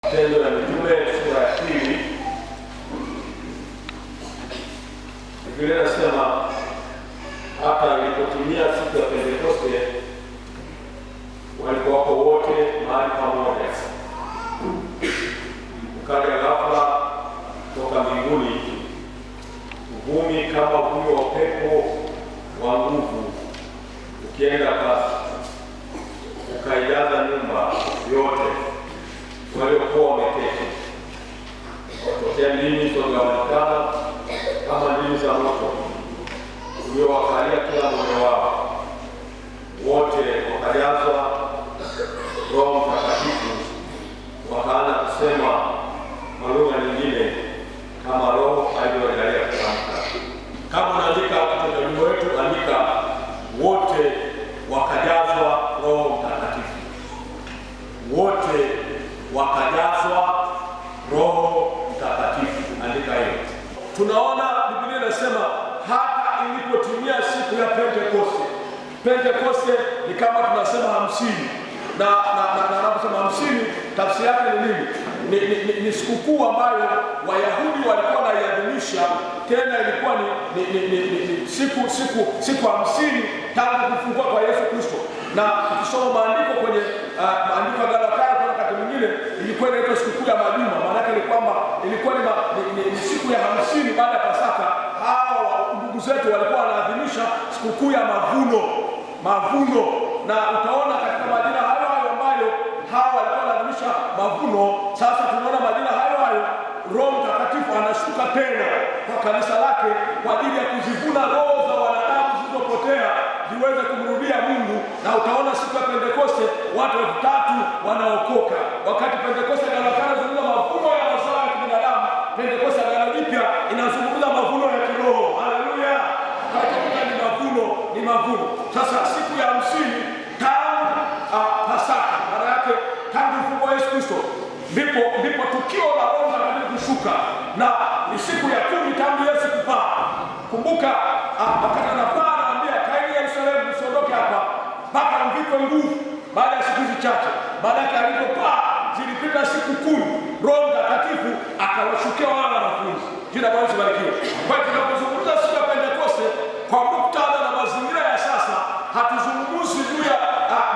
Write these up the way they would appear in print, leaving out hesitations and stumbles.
Matendo ya Mitume sura ya 2, Biblia inasema hata ilipotimia siku ya Pentekoste walikuwa wote mahali pamoja. Ukaja ghafla toka mbinguni uvumi kama uvumi wa upepo wa nguvu ukienda kasi, ukaijaza nyumba yote waliokuwa wameketi. Wakatokea ndimi zilizogawanikana kama ndimi za moto uliowakalia kila mmoja wao. Wote wakajazwa Roho Mtakatifu, wakaanza kusema malugha nyingine kama Roho alivyojalia kutamka. Kama unaandika katika ujumbe wetu, andika wote wakajazwa Roho Mtakatifu. Wote wakajazwa Roho Mtakatifu, andika hiyo. Tunaona Biblia inasema hata ilipotimia siku ya Pentekoste. Pentekoste ni kama tunasema 50 na naposema 50 tafsiri yake ni nini? Ni sikukuu ambayo Wayahudi walikuwa wanaiadhimisha, tena ilikuwa ni siku 50 tangu kufungua kwa Yesu Kristo. Na ukisoma maandiko kwenye maandiko ya Galatia, kwa wakati mwingine ilikuwa inaitwa sikukuu ya majuma. Maana yake ni kwamba ilikuwa ni siku ya 50 baada ya Pasaka. Hao ndugu zetu walikuwa wanaadhimisha sikukuu ya mavuno. Na utaona katika majira hayo ambayo hao walikuwa wanaadhimisha mavuno, sasa tunaona majira hayo Roho Mtakatifu anashuka tena kwa kanisa lake kwa ajili ya kuzivuna roho za wanadamu zilizopotea ziweze kumrudia Mungu. Na utaona siku ya Pentekoste watu 3000 wanaokoka. Wakati Pentekoste inazungumza mavuno ya mazao ya kibinadamu, Pentekoste Agano Jipya inazungumza mavuno ya kiroho. Haleluya! Katika ni mavuno. Sasa siku ya 50 tangu Pasaka, maana yake tangu ufufuo wa Yesu Kristo, ndipo tukio la Roho Mtakatifu kushuka, na ni siku ya 10 tangu Yesu kupaa. Kumbuka wakati anapaa anaambia kaeni Yerusalemu, msiondoke hapa mpaka mvikwe nguvu. Baada ya siku hizi chache, baada ya alipopaa zilipita siku 10, Roho Mtakatifu akawashukia wale wanafunzi. Jina la Bwana libarikiwe. Kwa hiyo tunapozungumza siku ya Pentekoste kwa muktadha na mazingira ya sasa, hatuzungumzi juu ya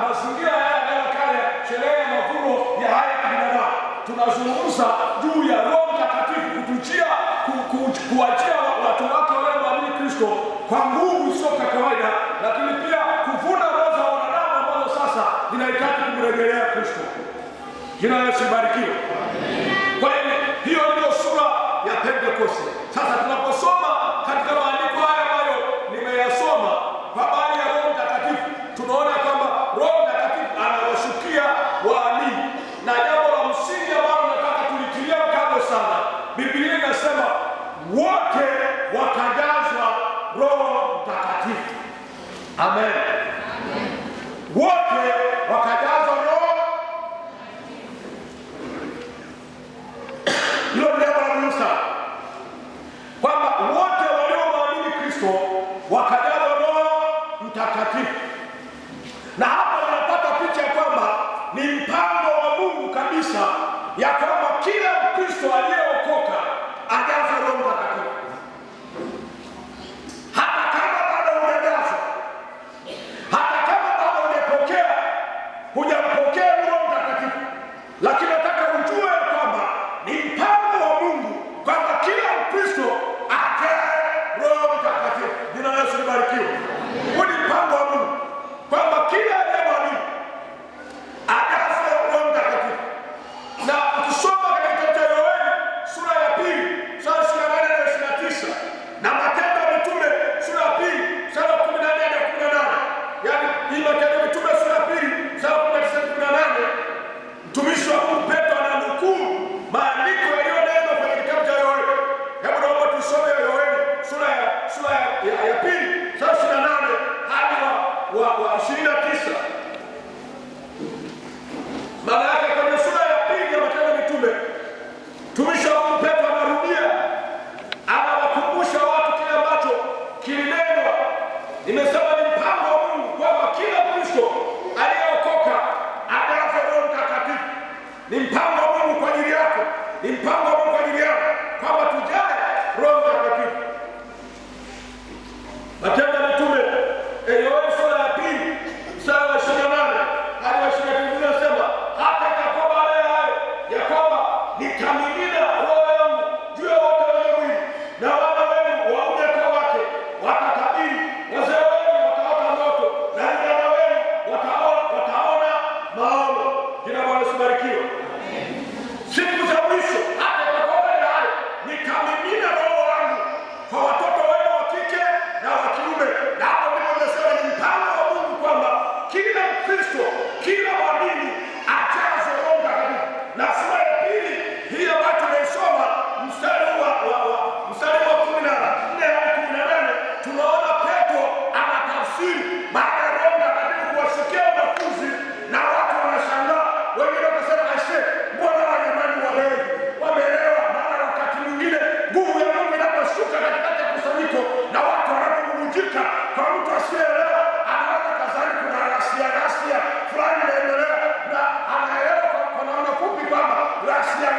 mazingira ya kale, sherehe ya mavuno ya haya kibinadamu. Tunazungumza juu ya Roho Mtakatifu kutujia, kuachia watu wake wanaoamini Kristo kwa nguvu sio kwa kawaida, lakini pia kuvuna roho za wanadamu ambazo sasa zinahitaji kumrejelea Kristo. Jina la Yesu libarikiwe. Kwa hiyo ndio sura ya Pentekoste. Sasa tunaposoma katika maandiko haya ambayo nimeyasoma kwa habari ya Roho Mtakatifu, tunaona kwamba Roho Mtakatifu anawashukia waamini, na jambo la msingi ambalo nataka tulitilia mkazo sana, Biblia inasema wote wakajazwa Roho Mtakatifu. Amen. Wote wakajazwa Roho. Hilo ndio la Musa, kwamba wote waliomwamini Kristo wakajazwa Roho Mtakatifu. Na hapa unapata picha kwamba ni mpango wa Mungu kabisa, ya kwamba kila Mkristo aliyeokoka ajazwe Roho Mtakatifu. Hata kama bado hujajazwa, hata kama bado hujampokea Roho Mtakatifu, lakini nataka ujue kwamba ni mpango wa Mungu kwamba kila Mkristo ajae Roho Mtakatifu. Jina la Yesu libarikiwe. Huu ni mpango wa Mungu kwamba kila aliyemwamini ajazwe Roho Mtakatifu. Na ukisoma katika kitabu cha Yoeli sura ya 2, sasa ni mpango wa Mungu kwa ajili yao, kwamba tujae Roho Mtakatifu. Matendo ya Mitume Yohana sura ya 2 mstari wa 28 hadi wa 29 inasema, hata itakuwa baada ya hayo ya kwamba nitamimina Roho yangu juu ya wote wenye mwili, na wana wenu waume kwa wake watatabiri, wazee wenu wataota ndoto, na vijana wenu wataona maono. Jina la Bwana libarikiwe. Siku za mwisho, hata itakuwa baada ya hayo, nitamimina Roho wangu kwa watoto wenu wa kike na wa kiume. Na hapo ndipo nimesema ni mpango wa Mungu kwamba kila Mkristo, kila mwamini ajazwe Roho Mtakatifu. Na sura ya 2 hii ambayo tumeisoma mstari wa 14 hadi 18, tunaona Petro anatafsiri baada ya Roho Mtakatifu kuwashukia wanafunzi, na watu wanashangaa. Wengine wakasema, aisee, mbona wale jamani walevi wameelewa? Maana wakati mwingine nguvu ya Mungu inaposhuka katikati ya kusanyiko na watu wanapobubujika, kwa mtu asiyeelewa anaweza kazani kuna rasia fulani inaendelea, na anaelewa kwa naona fupi kwamba rasia